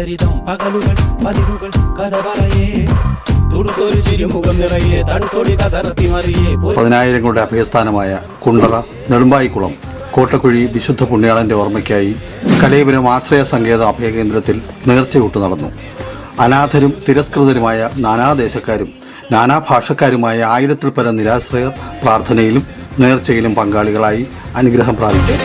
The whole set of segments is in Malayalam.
ചരിതം പകലുകൾ പതിവുകൾ കഥ പറയേ തുടുത്തൊരു ചിരിമുഖം നിറയെ തടുത്തൊടി കസറത്തി മറിയേ. 10,000ങ്ങളുടെ അഭയസ്ഥാനമായ കുണ്ടറ നെടുമ്പായിക്കുളം കോട്ടക്കുഴി വിശുദ്ധ പുണ്യാളന്റെ ഓർമ്മയ്ക്കായി കലയപുരം ആശ്രയ സങ്കേത അഭയകേന്ദ്രത്തിൽ നേർച്ചയൂട്ട് നടന്നു. അനാഥരും തിരസ്കൃതരുമായ നാനാദേശക്കാരും നാനാഭാഷക്കാരുമായ 1000-ൽ പരം നിരാശ്രയർ പ്രാർത്ഥനയിലും നേർച്ചയിലും പങ്കാളികളായി അനുഗ്രഹം പ്രാപിച്ചു.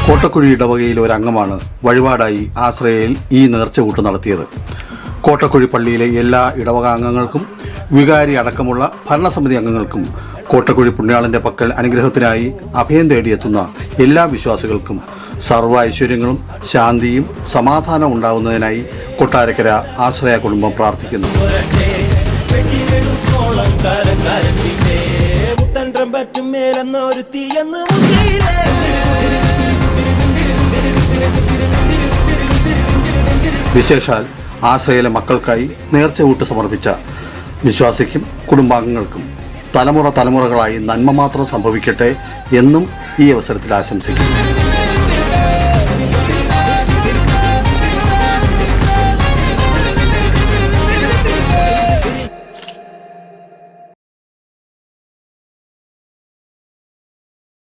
കോട്ടക്കുഴി ഇടവകയിലെ ഒരംഗമാണ് വഴിപാടായി ആശ്രയയിൽ ഈ നേർച്ചകൂട്ട് നടത്തിയത്. കോട്ടക്കുഴി പള്ളിയിലെ എല്ലാ ഇടവക അംഗങ്ങൾക്കും വികാരി അടക്കമുള്ള ഭരണസമിതി അംഗങ്ങൾക്കും കോട്ടക്കുഴി പുണ്യാളന്റെ പക്കൽ അനുഗ്രഹത്തിനായി അഭയം തേടിയെത്തുന്ന എല്ലാ വിശ്വാസികൾക്കും സർവ്വ ഐശ്വര്യങ്ങളും ശാന്തിയും സമാധാനം ഉണ്ടാകുന്നതിനായി കൊട്ടാരക്കര ആശ്രയ കുടുംബം പ്രാർത്ഥിക്കുന്നു. വിശേഷാൽ ആശ്രയയിലെ മക്കൾക്കായി നേർച്ചകൂട്ട് സമർപ്പിച്ച വിശ്വാസിക്കും കുടുംബാംഗങ്ങൾക്കും തലമുറകളായി നന്മ മാത്രം സംഭവിക്കട്ടെ എന്നും ഈ അവസരത്തിൽ ആശംസിക്കുന്നു.